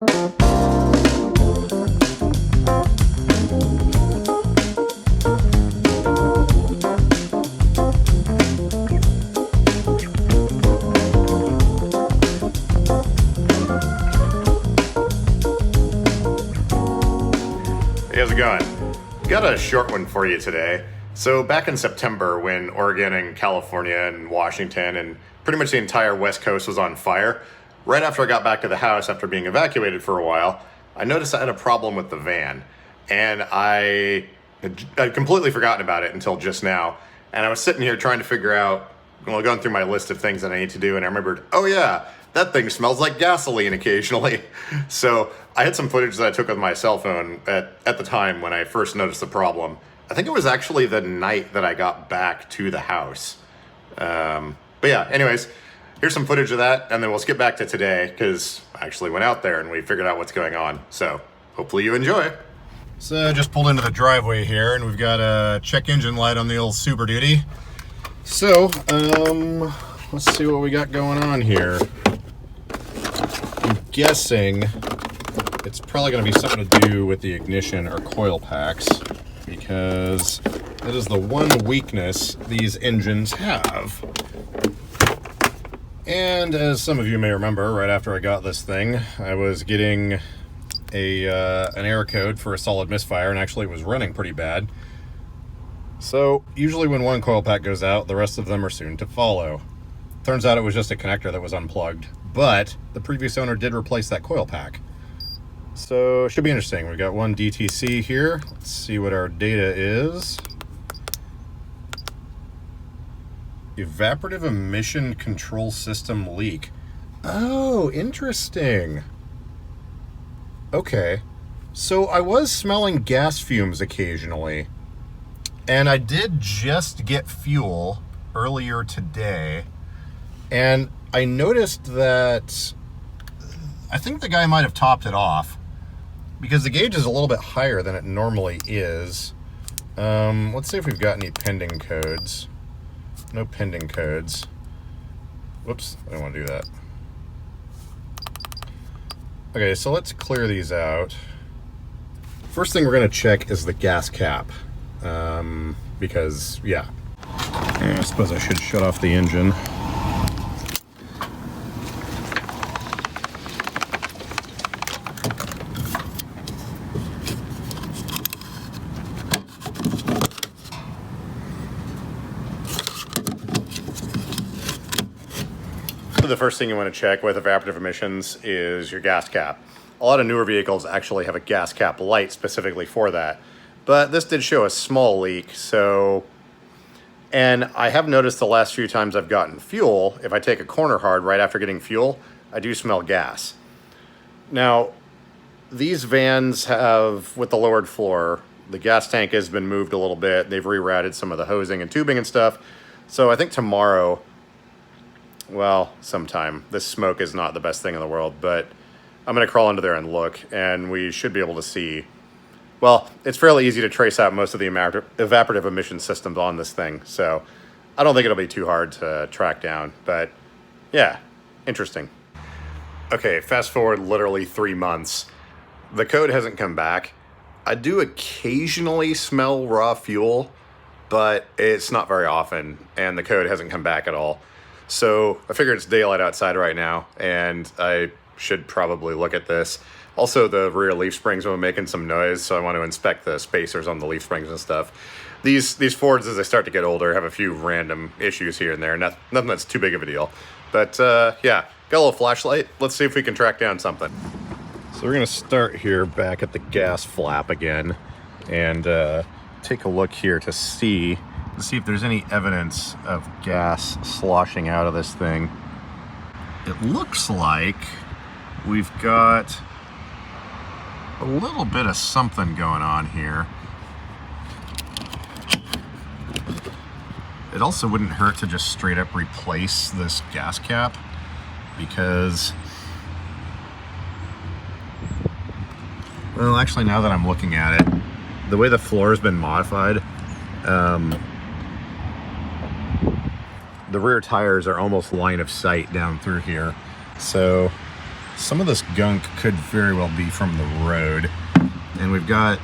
Hey, how's it going? Got a short one for you today. So back in September, when Oregon and California and Washington and pretty much the entire West Coast was on fire, right after I got back to the house after being evacuated for a while, I noticed I had a problem with the van. And I'd completely forgotten about it until just now. And I was sitting here trying to figure out, going through my list of things that I need to do, and I remembered, oh yeah, that thing smells like gasoline occasionally. So I had some footage that I took with my cell phone at the time when I first noticed the problem. I think it was actually the night that I got back to the house. But yeah, anyways, here's some footage of that, and then we'll skip back to today because I actually went out there and we figured out what's going on. So hopefully you enjoy. So just pulled into the driveway here, and we've got a check engine light on the old Super Duty. So, let's see what we got going on here. I'm guessing it's probably going to be something to do with the ignition or coil packs, because it is the one weakness these engines have. And as some of you may remember, right after I got this thing, I was getting an error code for a solid misfire, and actually it was running pretty bad. So usually when one coil pack goes out, the rest of them are soon to follow. Turns out it was just a connector that was unplugged, but the previous owner did replace that coil pack. So it should be interesting. We've got one DTC here. Let's see what our data is. Evaporative emission control system leak. Oh, interesting. Okay, so I was smelling gas fumes occasionally, and I did just get fuel earlier today, and I noticed that I think the guy might have topped it off because the gauge is a little bit higher than it normally is. Let's see if we've got any pending codes. No pending codes. Whoops, I don't want to do that. Okay, so let's clear these out. First thing we're going to check is the gas cap, because, yeah. I suppose I should shut off the engine. The first thing you want to check with evaporative emissions is your gas cap. A lot of newer vehicles actually have a gas cap light specifically for that, but this did show a small leak. And I have noticed the last few times I've gotten fuel, if I take a corner hard right after getting fuel, I do smell gas. Now, these vans have, with the lowered floor, the gas tank has been moved a little bit. They've rerouted some of the hosing and tubing and stuff. So I think tomorrow, well, sometime. This smoke is not the best thing in the world, but I'm going to crawl under there and look, and we should be able to see. Well, it's fairly easy to trace out most of the evaporative emission systems on this thing, so I don't think it'll be too hard to track down, but yeah, interesting. Okay, fast forward literally 3 months. The code hasn't come back. I do occasionally smell raw fuel, but it's not very often, and the code hasn't come back at all. So I figured it's daylight outside right now, and I should probably look at this. Also, the rear leaf springs were making some noise, so I want to inspect the spacers on the leaf springs and stuff. These Fords, as they start to get older, have a few random issues here and there. Nothing that's too big of a deal. But yeah, got a little flashlight. Let's see if we can track down something. So we're going to start here back at the gas flap again and take a look here to see if there's any evidence of gas sloshing out of this thing. It looks like we've got a little bit of something going on here. It also wouldn't hurt to just straight up replace this gas cap, because, well, actually, now that I'm looking at it, the way the floor has been modified, the rear tires are almost line of sight down through here. So some of this gunk could very well be from the road. And we've got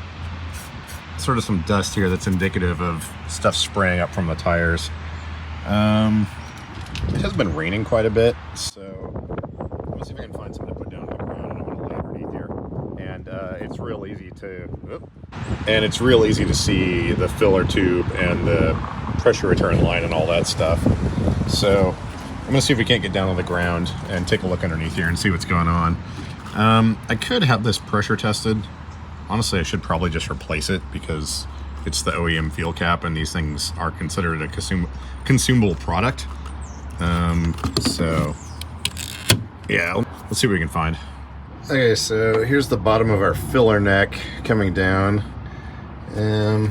sort of some dust here that's indicative of stuff spraying up from the tires. It has been raining quite a bit, so let's see if I can find something to put down on the ground. I'm going to lay underneath here, and it's real easy to see the filler tube and the pressure return line and all that stuff. So I'm going to see if we can't get down on the ground and take a look underneath here and see what's going on. I could have this pressure tested. Honestly, I should probably just replace it because it's the OEM fuel cap and these things are considered a consumable product. So yeah, let's see what we can find. Okay, so here's the bottom of our filler neck coming down. I'm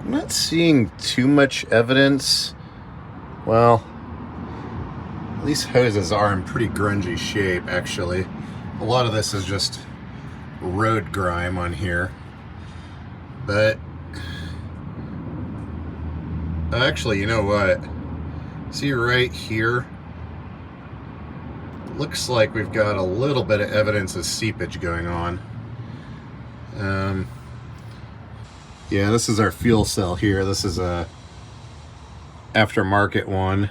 not seeing too much evidence. Well, these hoses are in pretty grungy shape, actually. A lot of this is just road grime on here. But actually, you know what? See right here? Looks like we've got a little bit of evidence of seepage going on. Yeah, this is our fuel cell here. This is a aftermarket one.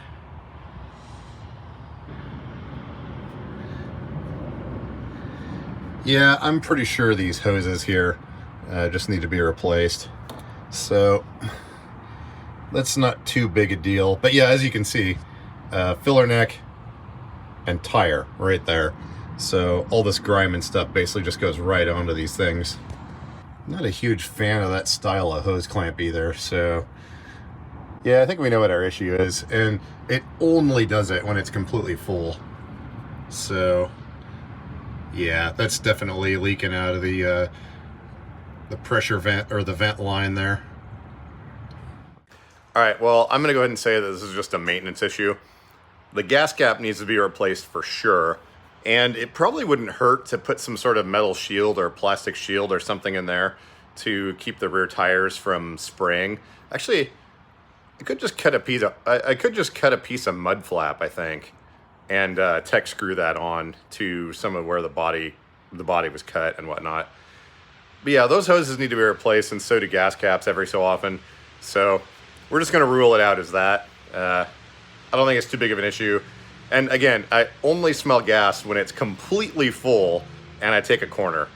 Yeah, I'm pretty sure these hoses here just need to be replaced. So that's not too big a deal. But yeah, as you can see, filler neck and tire right there. So all this grime and stuff basically just goes right onto these things. Not a huge fan of that style of hose clamp either. So yeah, I think we know what our issue is, and it only does it when it's completely full. So yeah, that's definitely leaking out of the pressure vent or the vent line there. All right, well, I'm gonna go ahead and say that this is just a maintenance issue. The gas cap needs to be replaced for sure, and it probably wouldn't hurt to put some sort of metal shield or plastic shield or something in there to keep the rear tires from spraying. Actually, I could just cut a piece of mud flap, I think, and tech screw that on to some of where the body was cut and whatnot. But yeah, those hoses need to be replaced, and so do gas caps every so often. So we're just going to rule it out as that. I don't think it's too big of an issue. And again, I only smell gas when it's completely full and I take a corner.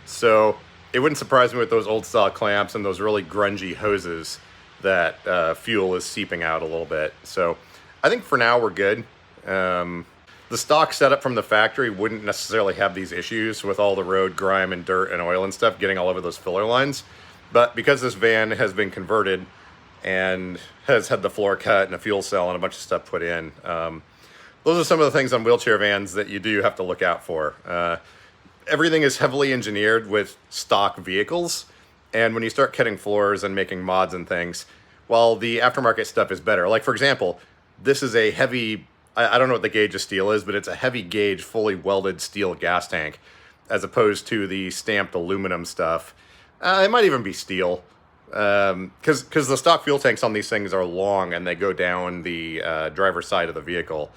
So it wouldn't surprise me with those old style clamps and those really grungy hoses that fuel is seeping out a little bit. So I think for now we're good. The stock setup from the factory wouldn't necessarily have these issues with all the road grime and dirt and oil and stuff getting all over those filler lines. But because this van has been converted and has had the floor cut and a fuel cell and a bunch of stuff put in, those are some of the things on wheelchair vans that you do have to look out for. Everything is heavily engineered with stock vehicles, and when you start cutting floors and making mods and things, while the aftermarket stuff is better. Like, for example, this is a heavy, I don't know what the gauge of steel is, but it's a heavy gauge, fully welded steel gas tank, as opposed to the stamped aluminum stuff. It might even be steel, because the stock fuel tanks on these things are long and they go down the driver's side of the vehicle,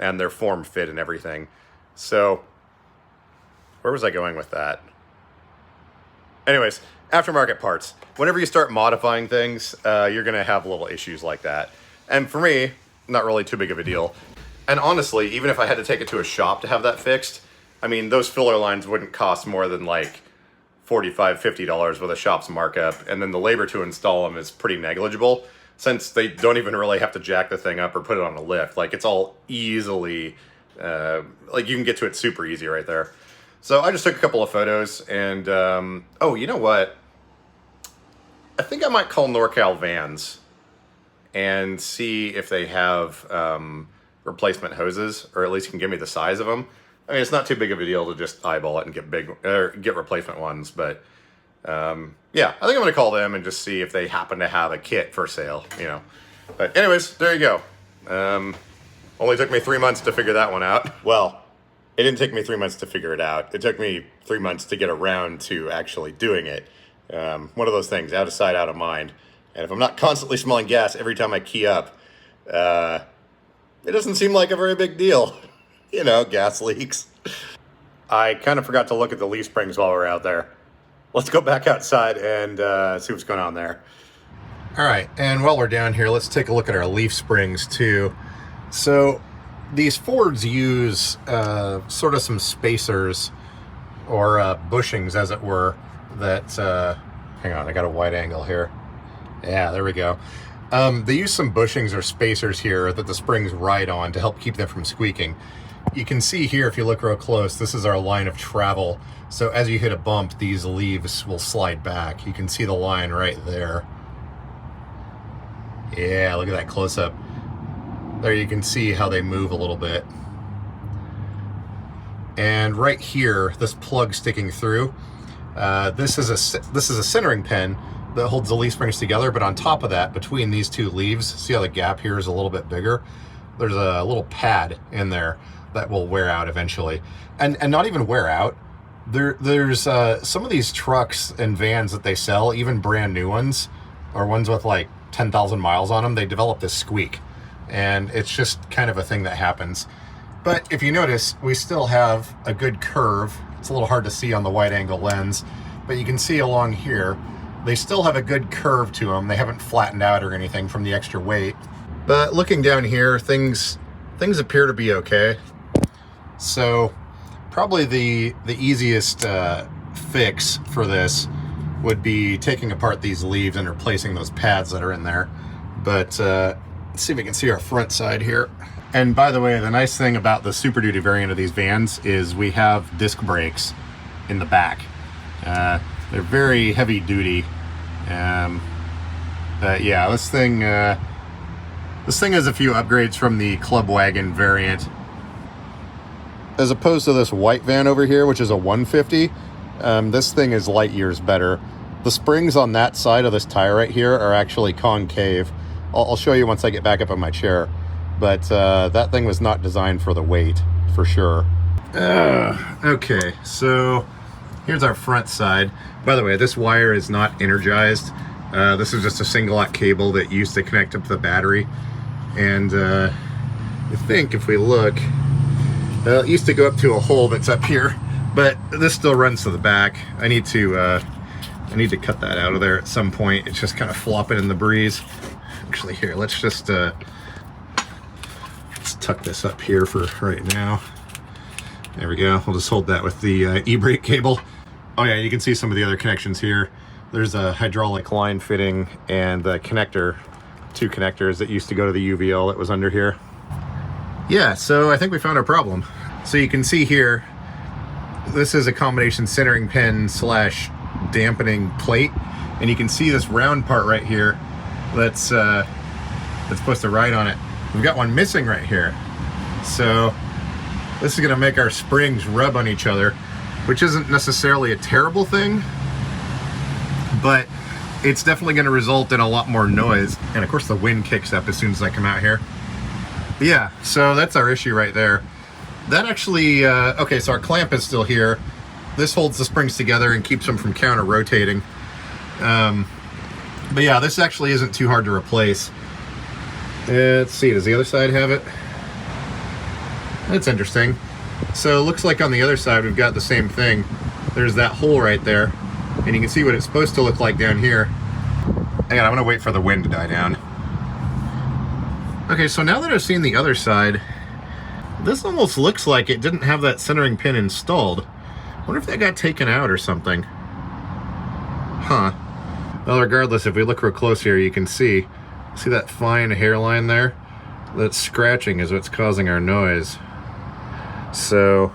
and they're form fit and everything. So where was I going with that? Anyways, aftermarket parts. Whenever you start modifying things, you're going to have little issues like that. And for me, not really too big of a deal. And honestly, even if I had to take it to a shop to have that fixed, I mean, those filler lines wouldn't cost more than like $45, $50 with a shop's markup. And then the labor to install them is pretty negligible, since they don't even really have to jack the thing up or put it on a lift. Like, it's all easily, like, you can get to it super easy right there. So I just took a couple of photos, and oh, you know what? I think I might call NorCal Vans and see if they have replacement hoses, or at least can give me the size of them. I mean, it's not too big of a deal to just eyeball it and get replacement ones, but yeah, I think I'm gonna call them and just see if they happen to have a kit for sale, you know. But anyways, there you go. Only took me 3 months to figure that one out. Well, it didn't take me 3 months to figure it out. It took me 3 months to get around to actually doing it. One of those things, out of sight, out of mind. And if I'm not constantly smelling gas every time I key up, it doesn't seem like a very big deal. You know, gas leaks. I kind of forgot to look at the leaf springs while we were out there. Let's go back outside and see what's going on there. All right, and while we're down here, let's take a look at our leaf springs too. So these Fords use sort of some spacers or bushings, as it were, that, hang on, I got a wide angle here. Yeah, there we go. They use some bushings or spacers here that the springs ride on to help keep them from squeaking. You can see here, if you look real close, this is our line of travel. So as you hit a bump, these leaves will slide back. You can see the line right there. Yeah, look at that close-up. There you can see how they move a little bit. And right here, this plug sticking through, this is a centering pin that holds the leaf springs together, but on top of that, between these two leaves, see how the gap here is a little bit bigger? There's a little pad in there that will wear out eventually. And not even wear out. There's some of these trucks and vans that they sell, even brand new ones, or ones with like 10,000 miles on them, they develop this squeak. And it's just kind of a thing that happens. But if you notice, we still have a good curve. It's a little hard to see on the wide angle lens, but you can see along here, they still have a good curve to them. They haven't flattened out or anything from the extra weight. But looking down here, things appear to be okay. So probably the easiest fix for this would be taking apart these leaves and replacing those pads that are in there. But let's see if we can see our front side here. And by the way, the nice thing about the Super Duty variant of these vans is we have disc brakes in the back. They're very heavy duty. But yeah, this thing has a few upgrades from the Club Wagon variant. As opposed to this white van over here, which is a 150, this thing is light years better. The springs on that side of this tire right here are actually concave. I'll show you once I get back up on my chair. But that thing was not designed for the weight, for sure. Okay, so here's our front side. By the way, this wire is not energized. This is just a single-aught cable that used to connect up to the battery. And I think if we look, it used to go up to a hole that's up here, but this still runs to the back. I need to cut that out of there at some point. It's just kind of flopping in the breeze. Actually, here, let's just let's tuck this up here for right now. There we go. We'll just hold that with the e-brake cable. Oh yeah, you can see some of the other connections here. There's a hydraulic line fitting and the connector, two connectors that used to go to the UVL that was under here. Yeah, so I think we found our problem. So you can see here, this is a combination centering pin slash dampening plate, and you can see this round part right here that's supposed to ride on it. We've got one missing right here. So this is gonna make our springs rub on each other, which isn't necessarily a terrible thing, but it's definitely gonna result in a lot more noise. And of course the wind kicks up as soon as I come out here. But yeah, so that's our issue right there. That actually, okay, so our clamp is still here. This holds the springs together and keeps them from counter rotating. But yeah, this actually isn't too hard to replace. Let's see, does the other side have it? That's interesting. So it looks like on the other side we've got the same thing. There's that hole right there, and you can see what it's supposed to look like down here. Hang on, I'm gonna wait for the wind to die down. Okay, so now that I've seen the other side, this almost looks like it didn't have that centering pin installed. I wonder if that got taken out or something. Huh. Well, regardless, if we look real close here, you can see that fine hairline there? That scratching is what's causing our noise. So,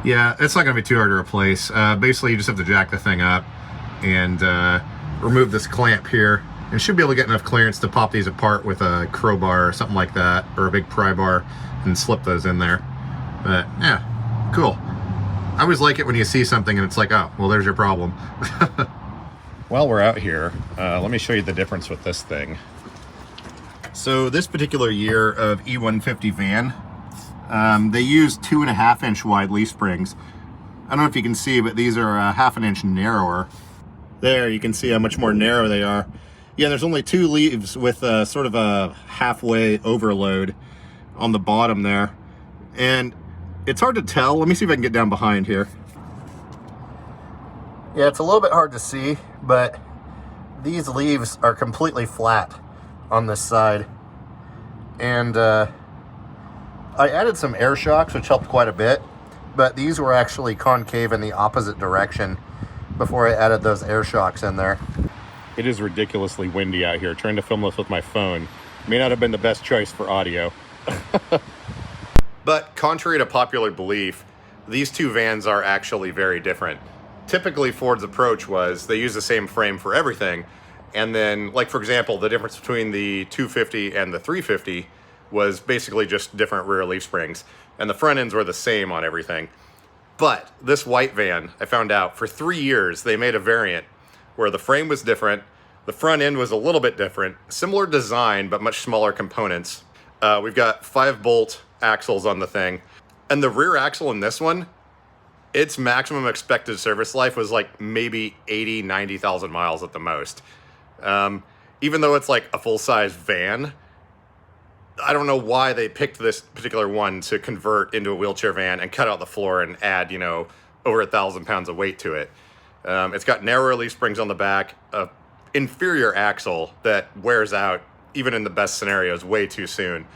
yeah, it's not gonna be too hard to replace. Basically, you just have to jack the thing up and remove this clamp here. And should be able to get enough clearance to pop these apart with a crowbar or something like that, or a big pry bar, and slip those in there. But yeah, cool. I always like it when you see something and it's like, oh, well, there's your problem. While we're out here, let me show you the difference with this thing. So this particular year of E150 van, they use 2.5-inch wide leaf springs. I don't know if you can see, but these are a 1/2 inch narrower. There, you can see how much more narrow they are. Yeah, there's only 2 leaves with sort of a halfway overload on the bottom there. And it's hard to tell. Let me see if I can get down behind here. Yeah, it's a little bit hard to see, but these leaves are completely flat on this side. And I added some air shocks, which helped quite a bit, but these were actually concave in the opposite direction before I added those air shocks in there. It is ridiculously windy out here. Trying to film this with my phone may not have been the best choice for audio. But contrary to popular belief, these two vans are actually very different. Typically, Ford's approach was they use the same frame for everything. And then, like, for example, the difference between the 250 and the 350 was basically just different rear leaf springs. And the front ends were the same on everything. But this white van, I found out, for 3 years, they made a variant where the frame was different, the front end was a little bit different, similar design, but much smaller components. We've got 5-bolt axles on the thing. And the rear axle in this one, its maximum expected service life was like maybe 80, 90,000 miles at the most. Even though it's like a full-size van, I don't know why they picked this particular one to convert into a wheelchair van and cut out the floor and add, you know, over 1,000 pounds of weight to it. It's got narrower leaf springs on the back, an inferior axle that wears out, even in the best scenarios, way too soon.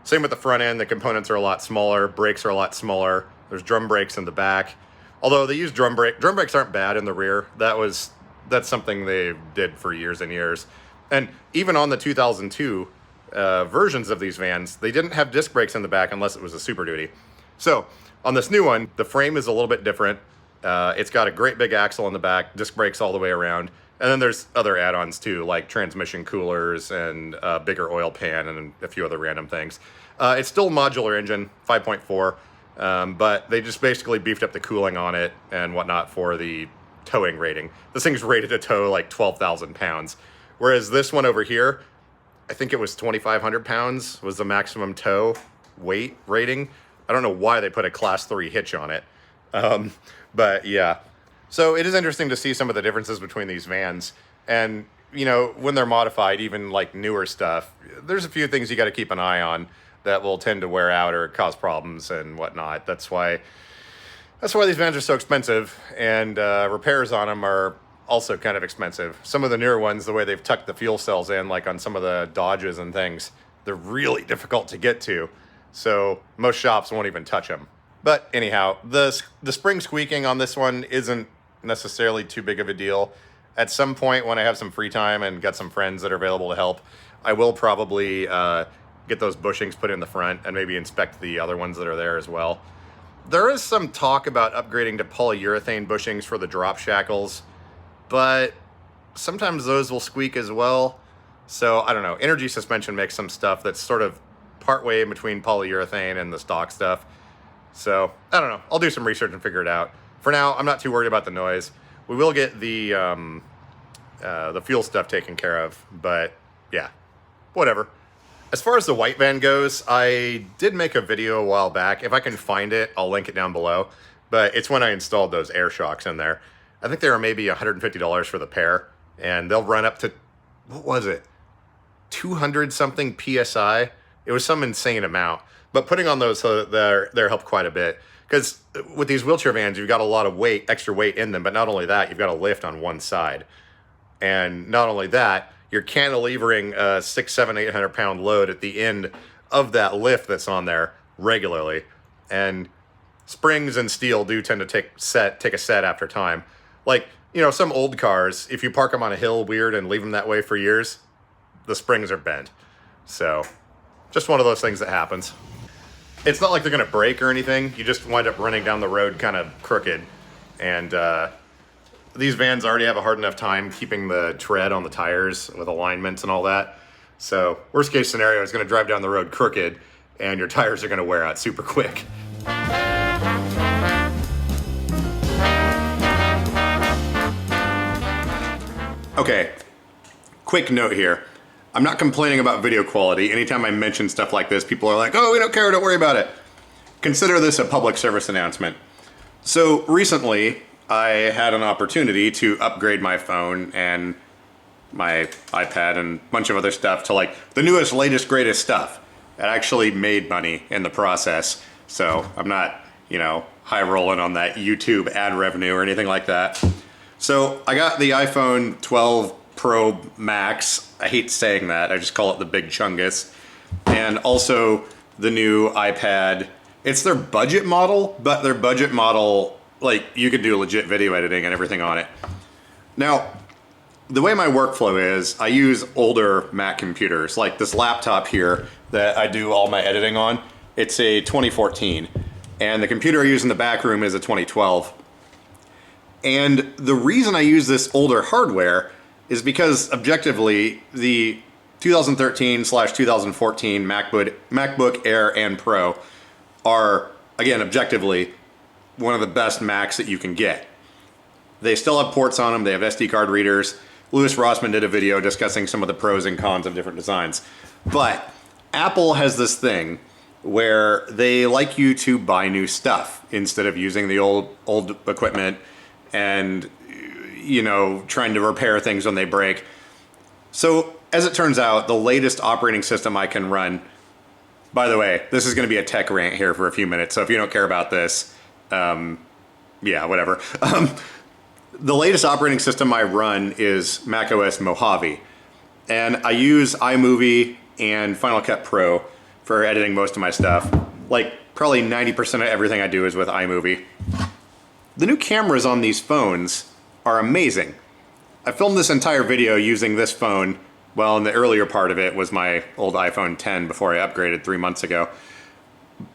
Same with the front end. The components are a lot smaller. Brakes are a lot smaller. There's drum brakes in the back. Although they use drum brakes. Drum brakes aren't bad in the rear. That's something they did for years and years. And even on the 2002 versions of these vans, they didn't have disc brakes in the back unless it was a Super Duty. So on this new one, the frame is a little bit different. It's got a great big axle in the back, disc brakes all the way around. And then there's other add-ons too, like transmission coolers and a bigger oil pan and a few other random things. It's still a modular engine, 5.4, but they just basically beefed up the cooling on it and whatnot for the towing rating. This thing's rated to tow like 12,000 pounds. Whereas this one over here, I think it was 2,500 pounds was the maximum tow weight rating. I don't know why they put a class 3 hitch on it. But yeah. So it is interesting to see some of the differences between these vans. And, you know, when they're modified, even like newer stuff, there's a few things you got to keep an eye on that will tend to wear out or cause problems and whatnot. That's why these vans are so expensive, and repairs on them are also kind of expensive. Some of the newer ones, the way they've tucked the fuel cells in, like on some of the Dodges and things, they're really difficult to get to. So most shops won't even touch them. But anyhow, the spring squeaking on this one isn't necessarily too big of a deal. At some point when I have some free time and got some friends that are available to help, I will probably get those bushings put in the front and maybe inspect the other ones that are there as well. There is some talk about upgrading to polyurethane bushings for the drop shackles, but sometimes those will squeak as well. So I don't know. Energy Suspension makes some stuff that's sort of partway in between polyurethane and the stock stuff. So I don't know. I'll do some research and figure it out. For now, I'm not too worried about the noise. We will get the fuel stuff taken care of, but yeah, whatever. As far as the white van goes, I did make a video a while back. If I can find it, I'll link it down below. But it's when I installed those air shocks in there. I think they were maybe $150 for the pair, and they'll run up to, what was it, 200 something PSI? It was some insane amount. But putting on those, they're helped quite a bit. Because with these wheelchair vans, you've got a lot of weight, extra weight in them. But not only that, you've got a lift on one side. And not only that, you're cantilevering a 600, 700, 800 pound load at the end of that lift that's on there regularly. And springs and steel do tend to take a set after time. Like, you know, some old cars, if you park them on a hill weird and leave them that way for years, the springs are bent. So just one of those things that happens. It's not like they're going to break or anything. You just wind up running down the road kind of crooked. And these vans already have a hard enough time keeping the tread on the tires with alignments and all that. So worst case scenario is going to drive down the road crooked and your tires are going to wear out super quick. Okay, quick note here. I'm not complaining about video quality. Anytime I mention stuff like this, people are like, oh, we don't care, don't worry about it. Consider this a public service announcement. So recently, I had an opportunity to upgrade my phone and my iPad and a bunch of other stuff to like the newest, latest, greatest stuff. It actually made money in the process. So I'm not, high rolling on that YouTube ad revenue or anything like that. So I got the iPhone 12 Pro Max. I hate saying that. I just call it the Big Chungus. And also the new iPad. It's their budget model, but their budget model, like, you could do legit video editing and everything on it. Now, the way my workflow is, I use older Mac computers, like this laptop here that I do all my editing on. It's a 2014, and the computer I use in the back room is a 2012. And the reason I use this older hardware is because, objectively, the 2013/2014 MacBook Air and Pro are, again, objectively, one of the best Macs that you can get. They still have ports on them, they have SD card readers. Louis Rossmann did a video discussing some of the pros and cons of different designs. But Apple has this thing where they like you to buy new stuff instead of using the old equipment and, trying to repair things when they break. So, as it turns out, the latest operating system I can run, by the way, this is going to be a tech rant here for a few minutes, so if you don't care about this, yeah, whatever. The latest operating system I run is macOS Mojave, and I use iMovie and Final Cut Pro for editing most of my stuff. Like, probably 90% of everything I do is with iMovie. The new cameras on these phones are amazing. I filmed this entire video using this phone. Well, in the earlier part of it was my old iPhone 10 before I upgraded 3 months ago.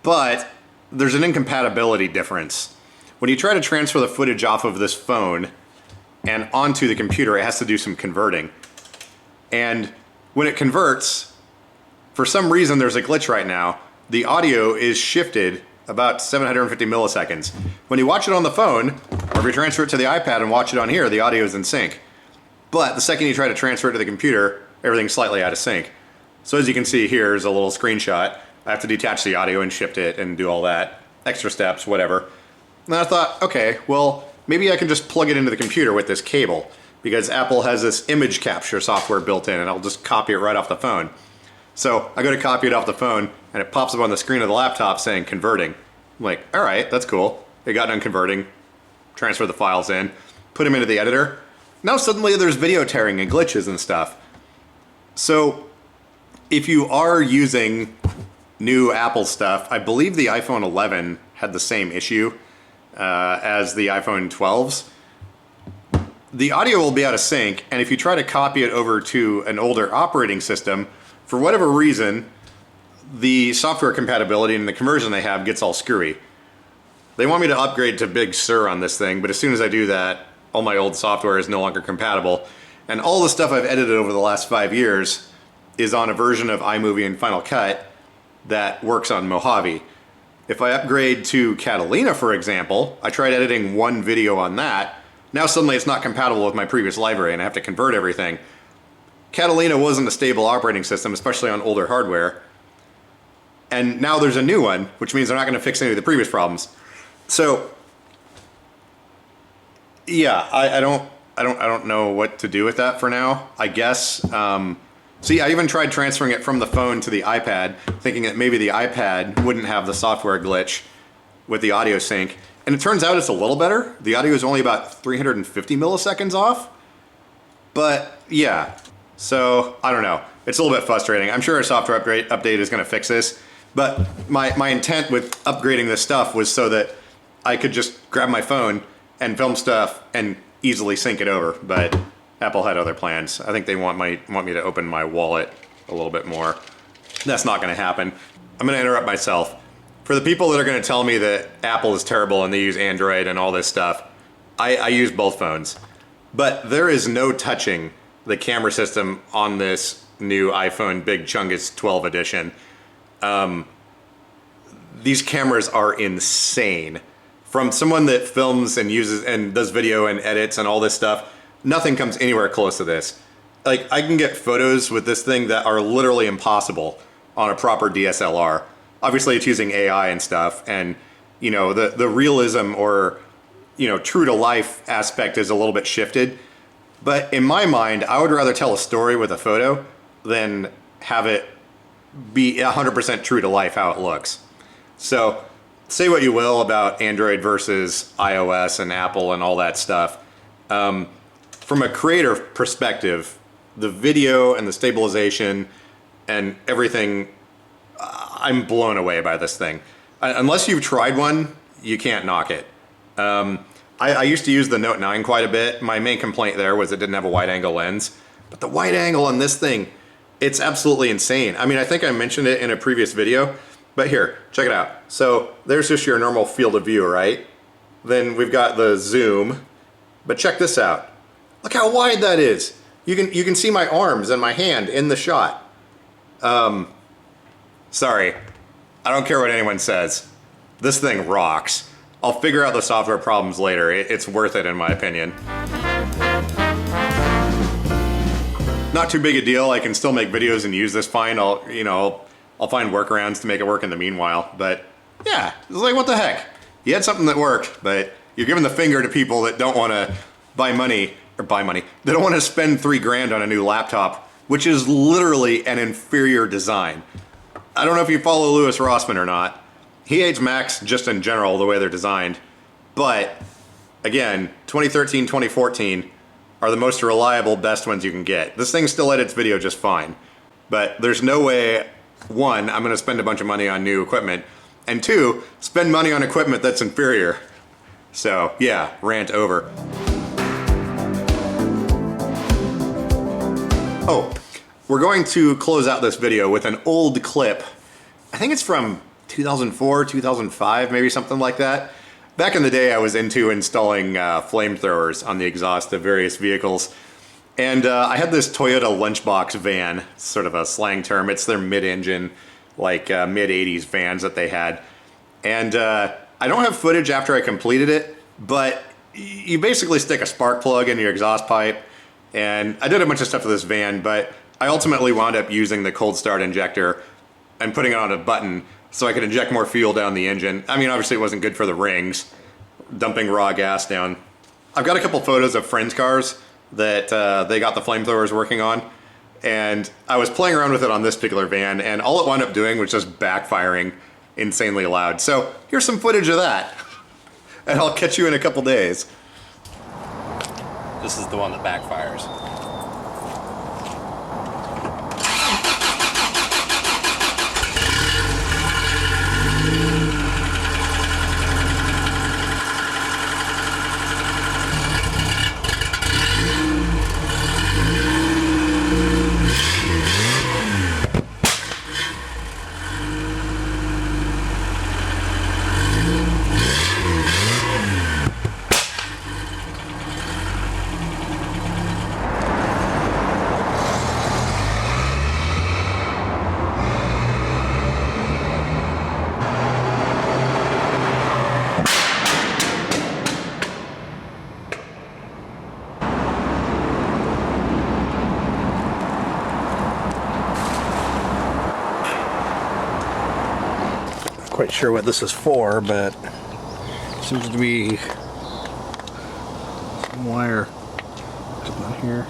But there's an incompatibility difference. When you try to transfer the footage off of this phone and onto the computer, it has to do some converting. And when it converts, for some reason there's a glitch right now. The audio is shifted about 750 milliseconds. When you watch it on the phone, or if you transfer it to the iPad and watch it on here, the audio is in sync. But the second you try to transfer it to the computer, everything's slightly out of sync. So as you can see, here's a little screenshot. I have to detach the audio and shift it and do all that. Extra steps, whatever. And I thought, okay, well, maybe I can just plug it into the computer with this cable, because Apple has this image capture software built in, and I'll just copy it right off the phone. So I go to copy it off the phone, and it pops up on the screen of the laptop saying converting. I'm like, all right, that's cool. It got done converting, transfer the files in, put them into the editor. Now suddenly there's video tearing and glitches and stuff. So if you are using new Apple stuff, I believe the iPhone 11 had the same issue as the iPhone 12s. The audio will be out of sync, and if you try to copy it over to an older operating system, for whatever reason, the software compatibility and the conversion they have gets all screwy. They want me to upgrade to Big Sur on this thing, but as soon as I do that, all my old software is no longer compatible. And all the stuff I've edited over the last 5 years is on a version of iMovie and Final Cut that works on Mojave. If I upgrade to Catalina, for example, I tried editing one video on that. Now suddenly it's not compatible with my previous library and I have to convert everything. Catalina wasn't a stable operating system, especially on older hardware. And now there's a new one, which means they're not going to fix any of the previous problems. So, yeah, I don't know what to do with that for now. I guess. See, I even tried transferring it from the phone to the iPad, thinking that maybe the iPad wouldn't have the software glitch with the audio sync. And it turns out it's a little better. The audio is only about 350 milliseconds off. But yeah, so I don't know. It's a little bit frustrating. I'm sure a software update is going to fix this. But my intent with upgrading this stuff was so that I could just grab my phone and film stuff and easily sync it over. But Apple had other plans. I think they want me to open my wallet a little bit more. That's not going to happen. I'm going to interrupt myself. For the people that are going to tell me that Apple is terrible and they use Android and all this stuff, I use both phones. But there is no touching the camera system on this new iPhone Big Chungus 12 edition. These cameras are insane. From someone that films and uses and does video and edits and all this stuff, nothing comes anywhere close to this. Like, I can get photos with this thing that are literally impossible on a proper DSLR. Obviously it's using AI and stuff, and you know, the realism or, you know, true to life aspect is a little bit shifted. But in my mind, I would rather tell a story with a photo than have it be 100% true to life how it looks. So say what you will about Android versus iOS and Apple and all that stuff. From a creator perspective, the video and the stabilization and everything, I'm blown away by this thing. Unless you've tried one, you can't knock it. I used to use the Note 9 quite a bit. My main complaint there was it didn't have a wide angle lens. But the wide angle on this thing, it's absolutely insane. I mean, I think I mentioned it in a previous video, but here, check it out. So there's just your normal field of view, right? Then we've got the zoom, but check this out. Look how wide that is. You can see my arms and my hand in the shot. Sorry, I don't care what anyone says. This thing rocks. I'll figure out the software problems later. It's worth it in my opinion. Not too big a deal. I can still make videos and use this fine. I'll find workarounds to make it work in the meanwhile. But yeah, it's like, what the heck? You had something that worked, but you're giving the finger to people that don't want to They don't want to spend $3 on a new laptop, which is literally an inferior design. I don't know if you follow Louis Rossmann or not. He hates Macs just in general, the way they're designed. But again, 2013, 2014 are the most reliable, best ones you can get. This thing still edits video just fine. But there's no way, one, I'm gonna spend a bunch of money on new equipment, and two, spend money on equipment that's inferior. So yeah, rant over. Oh, we're going to close out this video with an old clip. I think it's from 2004, 2005, maybe something like that. Back in the day, I was into installing flamethrowers on the exhaust of various vehicles. And I had this Toyota lunchbox van, sort of a slang term. It's their mid-engine, like mid-80s vans that they had. And I don't have footage after I completed it, but you basically stick a spark plug in your exhaust pipe. And I did a bunch of stuff to this van, but I ultimately wound up using the cold start injector and putting it on a button so I could inject more fuel down the engine. I mean, obviously it wasn't good for the rings, dumping raw gas down. I've got a couple photos of friends' cars that they got the flamethrowers working on, and I was playing around with it on this particular van, and all it wound up doing was just backfiring insanely loud. So here's some footage of that, and I'll catch you in a couple days. This is the one that backfires. Quite sure what this is for, but seems to be some wire on here.